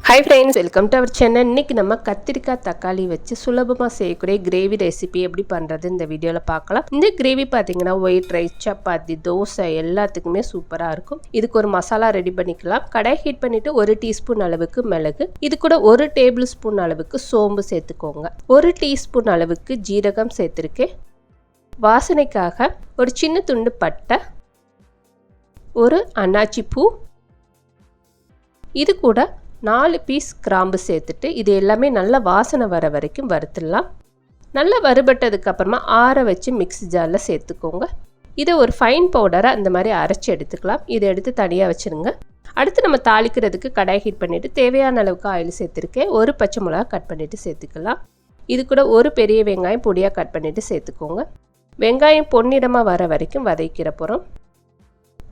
Hi friends, welcome to our channel. இன்னைக்கு நம்ம கத்திரிக்காய் தக்காளி வச்சு சுலபமா செய்யக்கூடிய கிரேவி ரெசிபி எப்படி பண்றது இந்த வீடியோல பார்க்கலாம். இந்த கிரேவி பாத்தீங்கன்னா ஒயிட் ரைஸ், சப்பாத்தி, தோசை எல்லாத்துக்குமே சூப்பரா இருக்கும். இதுக்கு ஒரு மசாலா ரெடி பண்ணிக்கலாம். கடாய் ஹீட் பண்ணிட்டு 1 டீஸ்பூன் அளவுக்கு மிளகு, இது கூட 1 டேபிள் ஸ்பூன் அளவுக்கு சோம்பு சேர்த்துக்கோங்க. 1 டீஸ்பூன் அளவுக்கு ஜீரகம் சேர்த்திருக்கேன். வாசனைக்காக ஒரு சின்ன துண்டு பட்டை, ஒரு அன்னாச்சி பூ, இது கூட 4 பீஸ் கிராம்பு சேர்த்துட்டு இது எல்லாமே நல்லா வாசனை வர வரைக்கும் வறுத்துடலாம். நல்லா வறுபட்டதுக்கு அப்புறமா ஆற வச்சு மிக்ஸி ஜாரில் சேர்த்துக்கோங்க. இதை ஒரு ஃபைன் பவுடராக இந்த மாதிரி அரைச்சி எடுத்துக்கலாம். இதை எடுத்து தனியாக வச்சுருங்க. அடுத்து நம்ம தாளிக்கிறதுக்கு கடாய் ஹீட் பண்ணிவிட்டு தேவையான அளவுக்கு ஆயில் சேர்த்துருக்கேன். ஒரு பச்சை மிளகா கட் பண்ணிவிட்டு சேர்த்துக்கலாம். இது கூட ஒரு பெரிய வெங்காயம் பொடியாக கட் பண்ணிவிட்டு சேர்த்துக்கோங்க. வெங்காயம் பொன்னிறமாக வர வரைக்கும் வதக்கிற போகிறோம்.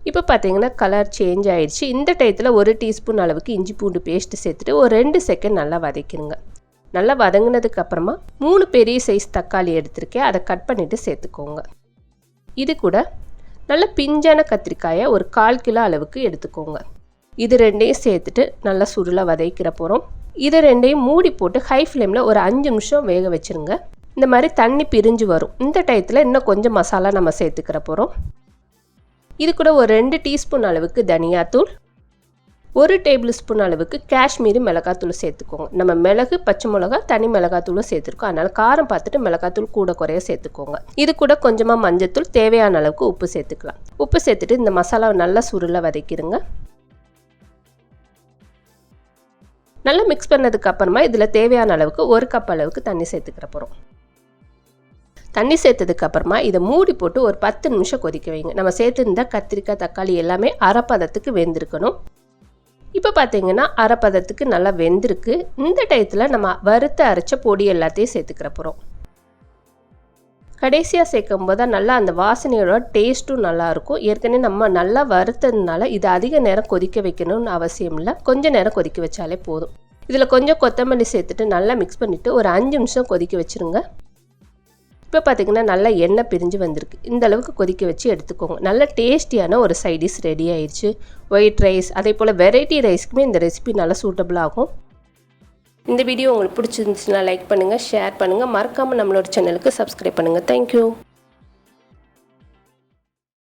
இப்போ பார்த்தீங்கன்னா கலர் சேஞ்ச் ஆயிடுச்சு. இந்த டயத்தில் 1 டீஸ்பூன் அளவுக்கு இஞ்சி பூண்டு பேஸ்ட்டு சேர்த்துட்டு ஒரு 2 செகண்ட் நல்லா வதக்கிடுங்க. நல்லா வதங்கினதுக்கு அப்புறமா 3 பெரிய சைஸ் தக்காளி எடுத்திருக்கேன். அதை கட் பண்ணிவிட்டு சேர்த்துக்கோங்க. இது கூட நல்ல பிஞ்சான கத்திரிக்காயை ஒரு 1/4 கிலோ அளவுக்கு எடுத்துக்கோங்க. இது ரெண்டையும் சேர்த்துட்டு நல்லா சுருளை வதக்கிற போகிறோம். இது ரெண்டையும் மூடி போட்டு ஹை ஃப்ளேமில் ஒரு 5 நிமிஷம் வேக வச்சுருங்க. இந்த மாதிரி தண்ணி பிரிஞ்சு வரும். இந்த டயத்தில் இன்னும் கொஞ்சம் மசாலா நம்ம சேர்த்துக்கிற போகிறோம். இது கூட ஒரு 2 டீஸ்பூன் அளவுக்கு தனியாத்தூள், 1 டேபிள் ஸ்பூன் அளவுக்கு காஷ்மீரி மிளகாத்தூள் சேர்த்துக்கோங்க. நம்ம மிளகு, பச்சை மிளகா, தனி மிளகாத்தூளும் சேர்த்துருக்கோம். அதனால் காரம் பார்த்துட்டு மிளகாத்தூள் கூட குறைய சேர்த்துக்கோங்க. இது கூட கொஞ்சமாக மஞ்சத்தூள், தேவையான அளவுக்கு உப்பு சேர்த்துக்கலாம். உப்பு சேர்த்துட்டு இந்த மசாலாவை நல்லா சுருள வதக்கிடுங்க. நல்லா மிக்ஸ் பண்ணதுக்கு அப்புறமா இதில் தேவையான அளவுக்கு 1 கப் அளவுக்கு தண்ணி சேர்த்துக்கிற போகிறோம். தண்ணி சேர்த்ததுக்கு அப்புறமா இதை மூடி போட்டு ஒரு 10 நிமிஷம் கொதிக்க வைங்க. நம்ம சேர்த்துருந்த கத்திரிக்காய், தக்காளி எல்லாமே அரைப்பதத்துக்கு வெந்திருக்கணும். இப்போ பார்த்தீங்கன்னா அரைப்பதத்துக்கு நல்லா வெந்திருக்கு. இந்த டயத்தில் நம்ம வறுத்து அரைச்ச பொடி எல்லாத்தையும் சேர்த்துக்கிற போகிறோம். கடைசியாக சேர்க்கும் போது நல்லா அந்த வாசனையோட டேஸ்ட்டும் நல்லாயிருக்கும். ஏற்கனவே நம்ம நல்லா வறுத்ததுனால இது அதிக நேரம் கொதிக்க வைக்கணும்னு அவசியம் இல்லை. கொஞ்சம் நேரம் கொதிக்க வச்சாலே போதும். இதில் கொஞ்சம் கொத்தமல்லி சேர்த்துட்டு நல்லா மிக்ஸ் பண்ணிவிட்டு ஒரு 5 நிமிஷம் கொதிக்க வச்சுருங்க. இப்போ பார்த்தீங்கன்னா நல்லா எண்ணெய் பிரிஞ்சு வந்திருக்கு. இந்த அளவுக்கு கொதிக்க வச்சு எடுத்துக்கோங்க. நல்ல டேஸ்டியான ஒரு சைடிஷ் ரெடி ஆயிடுச்சு. ஒயிட் ரைஸ் அதே போல் வெரைட்டி ரைஸ்க்குமே இந்த ரெசிபி நல்லா சூட்டபிள் ஆகும். இந்த வீடியோ உங்களுக்கு பிடிச்சிருந்துச்சுன்னா லைக் பண்ணுங்கள், ஷேர் பண்ணுங்கள், மறக்காமல் நம்மளோட சேனலுக்கு சப்ஸ்கிரைப் பண்ணுங்கள். தேங்க்யூ.